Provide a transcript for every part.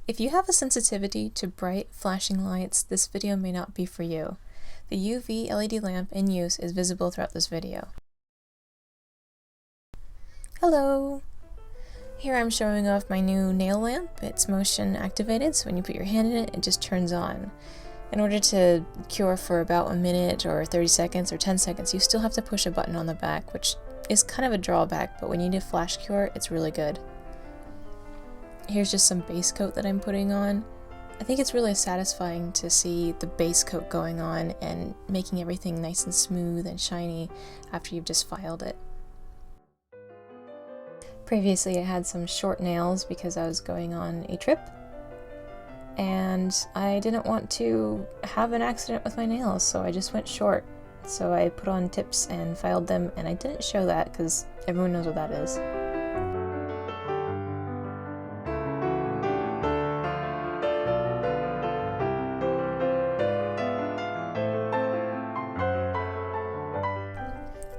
If you have a sensitivity to bright, flashing lights, this video may not be for you. The UV LED lamp in use is visible throughout this video. Hello! Here I'm showing off my new nail lamp. It's motion activated, so when you put your hand in it, it just turns on. In order to cure for about a minute or 30 seconds or 10 seconds, you still have to push a button on the back, which is kind of a drawback, but when you need a flash cure, it's really good. Here's just some base coat that I'm putting on. I think it's really satisfying to see the base coat going on and making everything nice and smooth and shiny after you've just filed it. Previously I had some short nails because I was going on a trip and I didn't want to have an accident with my nails, so I just went short. So I put on tips and filed them, and I didn't show that because everyone knows what that is.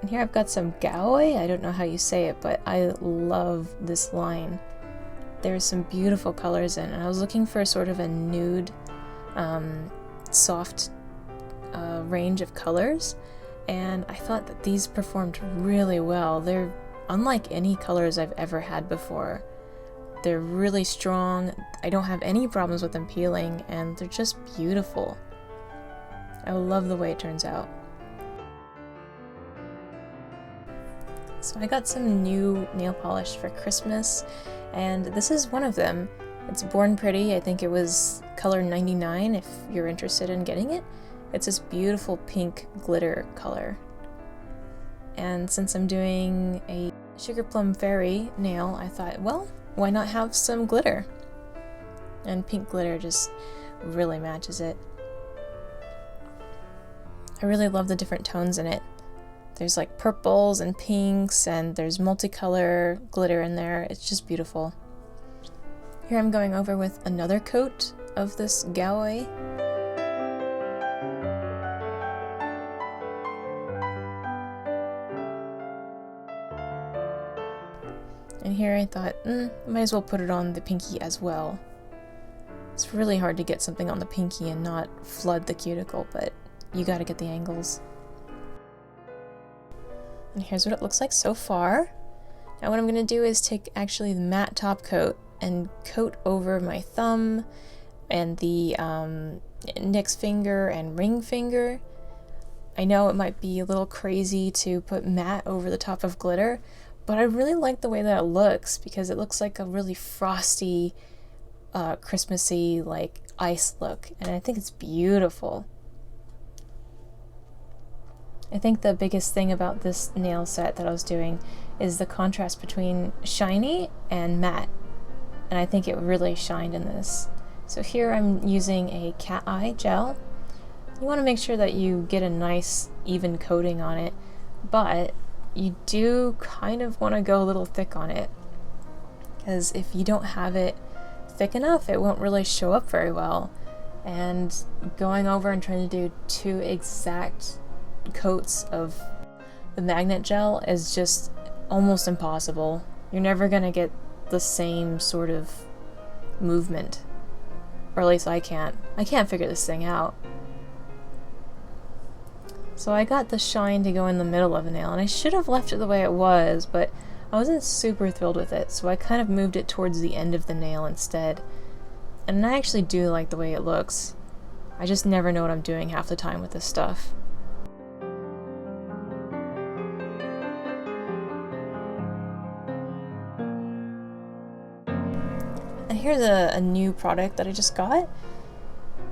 And here I've got some Galway. I don't know how you say it, but I love this line. There's some beautiful colors in it, and I was looking for sort of a nude, soft range of colors, and I thought that these performed really well. They're unlike any colors I've ever had before. They're really strong. I don't have any problems with them peeling, and they're just beautiful. I love the way it turns out. So I got some new nail polish for Christmas, and this is one of them. It's Born Pretty. I think it was color 99 if you're interested in getting it. It's this beautiful pink glitter color. And since I'm doing a Sugar Plum Fairy nail, I thought, well, why not have some glitter? And pink glitter just really matches it. I really love the different tones in it. There's like purples and pinks, and there's multicolor glitter in there. It's just beautiful. Here I'm going over with another coat of this Galway. And here I thought, might as well put it on the pinky as well. It's really hard to get something on the pinky and not flood the cuticle, but you gotta get the angles. And here's what it looks like so far. Now what I'm going to do is take actually the matte top coat and coat over my thumb and the index finger and ring finger. I know it might be a little crazy to put matte over the top of glitter, but I really like the way that it looks because it looks like a really frosty, Christmassy, like ice look, and I think it's beautiful. I think the biggest thing about this nail set that I was doing is the contrast between shiny and matte, and I think it really shined in this. So here I'm using a cat eye gel. You want to make sure that you get a nice even coating on it, but you do kind of want to go a little thick on it, because if you don't have it thick enough, it won't really show up very well. And going over and trying to do two exact coats of the magnet gel is just almost impossible. You're never gonna get the same sort of movement, or at least I can't figure this thing out. So I got the shine to go in the middle of the nail, and I should have left it the way it was, but I wasn't super thrilled with it, so I kind of moved it towards the end of the nail instead. And I actually do like the way it looks. I just never know what I'm doing half the time with this stuff. And here's a new product that I just got.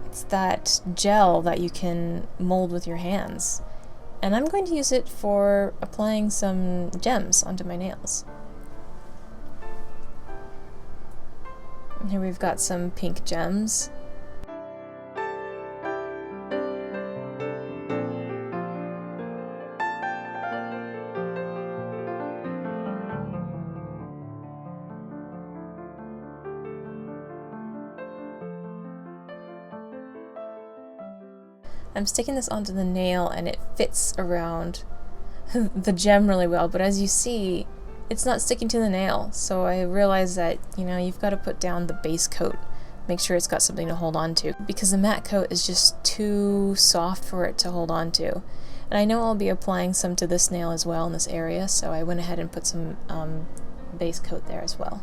It's that gel that you can mold with your hands. And I'm going to use it for applying some gems onto my nails. And here we've got some pink gems. I'm sticking this onto the nail and it fits around the gem really well, but as you see, it's not sticking to the nail. So I realized that, you know, you've got to put down the base coat make sure it's got something to hold on to, because the matte coat is just too soft for it to hold on to. And I know I'll be applying some to this nail as well in this area, so I went ahead and put some base coat there as well.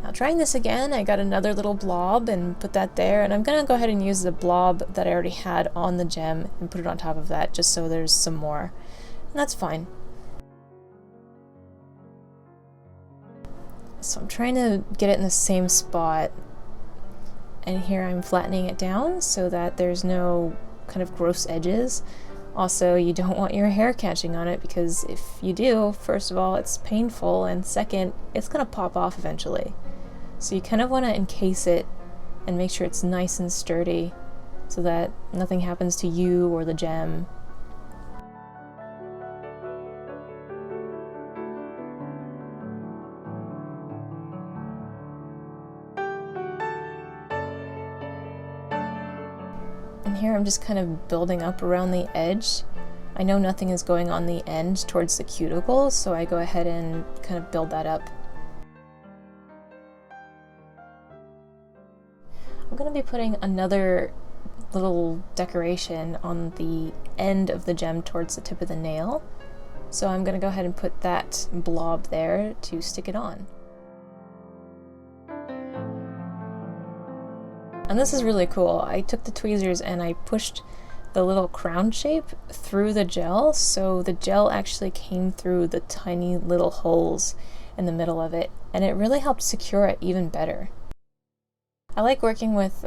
Now trying this again, I got another little blob and put that there, and I'm going to go ahead and use the blob that I already had on the gem and put it on top of that just so there's some more. And that's fine. So I'm trying to get it in the same spot, and here I'm flattening it down so that there's no kind of gross edges. Also, you don't want your hair catching on it, because if you do, first of all, it's painful, and second, it's going to pop off eventually. So you kind of want to encase it and make sure it's nice and sturdy so that nothing happens to you or the gem. And here I'm just kind of building up around the edge. I know nothing is going on the end towards the cuticle, so I go ahead and kind of build that up. I'm going to be putting another little decoration on the end of the gem towards the tip of the nail. So I'm going to go ahead and put that blob there to stick it on. And this is really cool. I took the tweezers and I pushed the little crown shape through the gel, so the gel actually came through the tiny little holes in the middle of it, and it really helped secure it even better. I like working with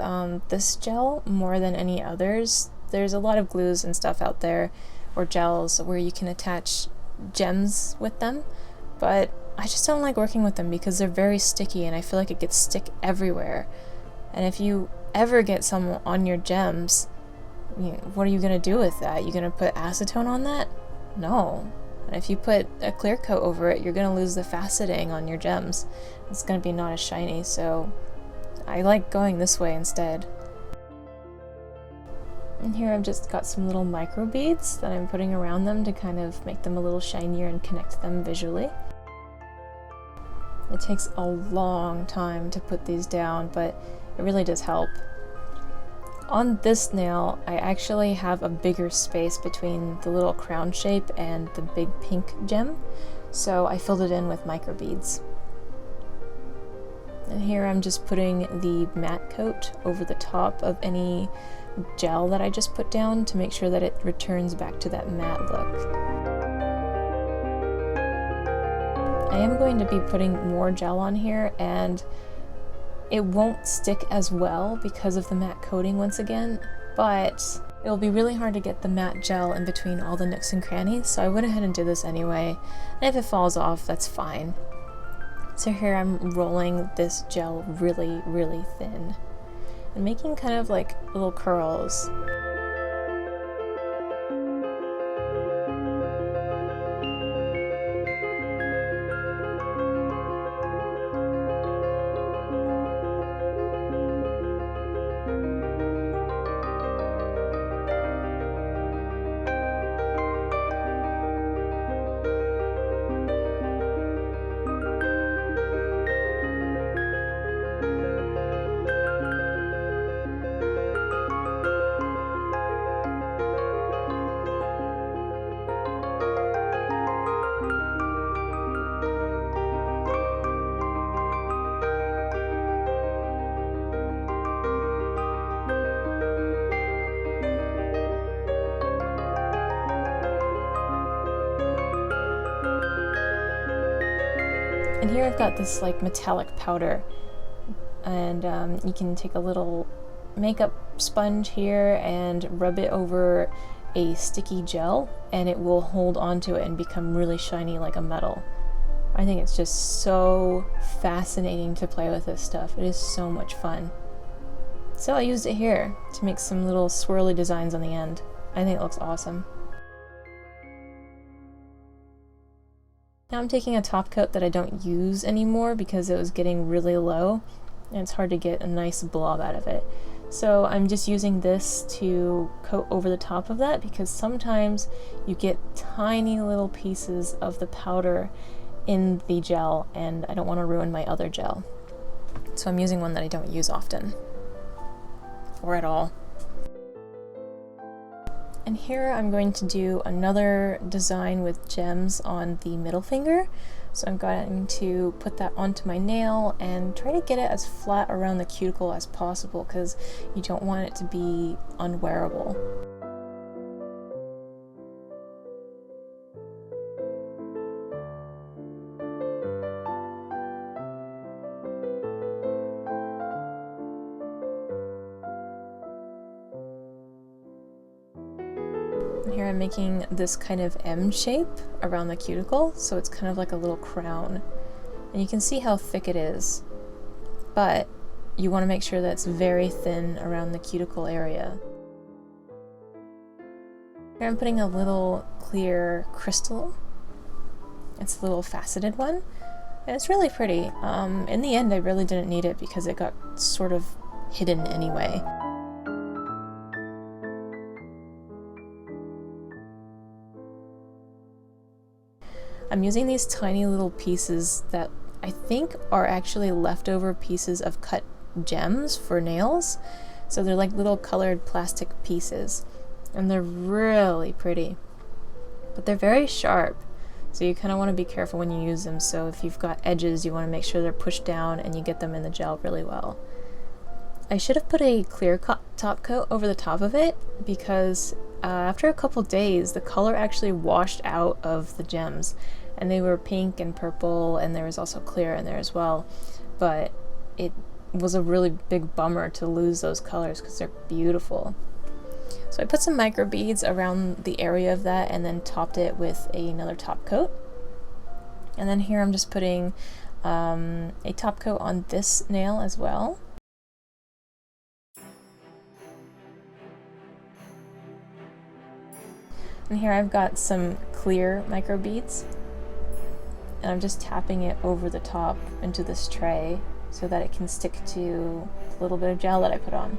this gel more than any others. There's a lot of glues and stuff out there, or gels, where you can attach gems with them, but I just don't like working with them because they're very sticky and I feel like it gets stick everywhere. And if you ever get some on your gems, what are you going to do with that? You going to put acetone on that? No. And if you put a clear coat over it, you're going to lose the faceting on your gems. It's going to be not as shiny, so I like going this way instead. And here I've just got some little micro beads that I'm putting around them to kind of make them a little shinier and connect them visually. It takes a long time to put these down, but it really does help. On this nail, I actually have a bigger space between the little crown shape and the big pink gem, so I filled it in with micro beads. And here I'm just putting the matte coat over the top of any gel that I just put down to make sure that it returns back to that matte look. I am going to be putting more gel on here, and it won't stick as well because of the matte coating once again, but it'll be really hard to get the matte gel in between all the nooks and crannies, so I went ahead and did this anyway, and if it falls off, that's fine. So here I'm rolling this gel really, really thin and making kind of like little curls. And here I've got this like metallic powder, and you can take a little makeup sponge here and rub it over a sticky gel, and it will hold onto it and become really shiny like a metal. I think it's just so fascinating to play with this stuff. It is so much fun. So I used it here to make some little swirly designs on the end. I think it looks awesome. Now I'm taking a top coat that I don't use anymore because it was getting really low and it's hard to get a nice blob out of it. So I'm just using this to coat over the top of that because sometimes you get tiny little pieces of the powder in the gel and I don't want to ruin my other gel. So I'm using one that I don't use often, or at all. And here I'm going to do another design with gems on the middle finger. So I'm going to put that onto my nail and try to get it as flat around the cuticle as possible because you don't want it to be unwearable. And here I'm making this kind of M shape around the cuticle, so it's kind of like a little crown. And you can see how thick it is, but you want to make sure that it's very thin around the cuticle area. Here I'm putting a little clear crystal. It's a little faceted one, and it's really pretty. In the end, I really didn't need it because it got sort of hidden anyway. I'm using these tiny little pieces that I think are actually leftover pieces of cut gems for nails. So they're like little colored plastic pieces, and they're really pretty. But they're very sharp, so you kind of want to be careful when you use them. So if you've got edges, you want to make sure they're pushed down and you get them in the gel really well. I should have put a clear top coat over the top of it because after a couple days, the color actually washed out of the gems. And they were pink and purple, and there was also clear in there as well. But it was a really big bummer to lose those colors because they're beautiful. So I put some micro beads around the area of that and then topped it with another top coat. And then here I'm just putting a top coat on this nail as well. And here I've got some clear micro beads. And I'm just tapping it over the top into this tray so that it can stick to a little bit of gel that I put on.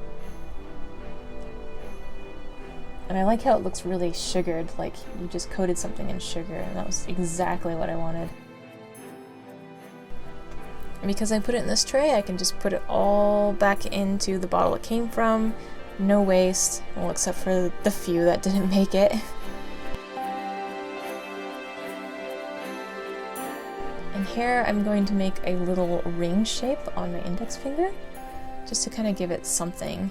And I like how it looks really sugared, like you just coated something in sugar, and that was exactly what I wanted. And because I put it in this tray, I can just put it all back into the bottle it came from. No waste, well, except for the few that didn't make it. And here I'm going to make a little ring shape on my index finger, just to kind of give it something.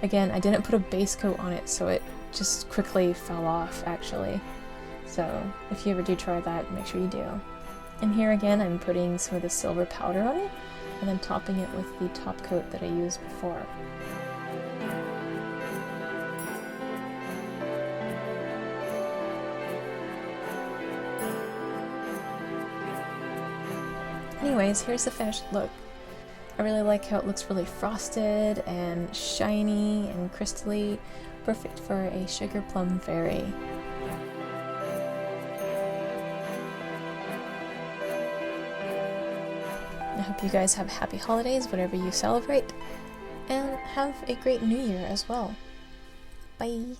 Again, I didn't put a base coat on it, so it just quickly fell off, actually. So if you ever do try that, make sure you do. And here again, I'm putting some of the silver powder on it, and then topping it with the top coat that I used before. Anyways, here's the finished look. I really like how it looks really frosted and shiny and crystally, perfect for a sugar plum fairy. I hope you guys have happy holidays, whatever you celebrate, and have a great new year as well. Bye!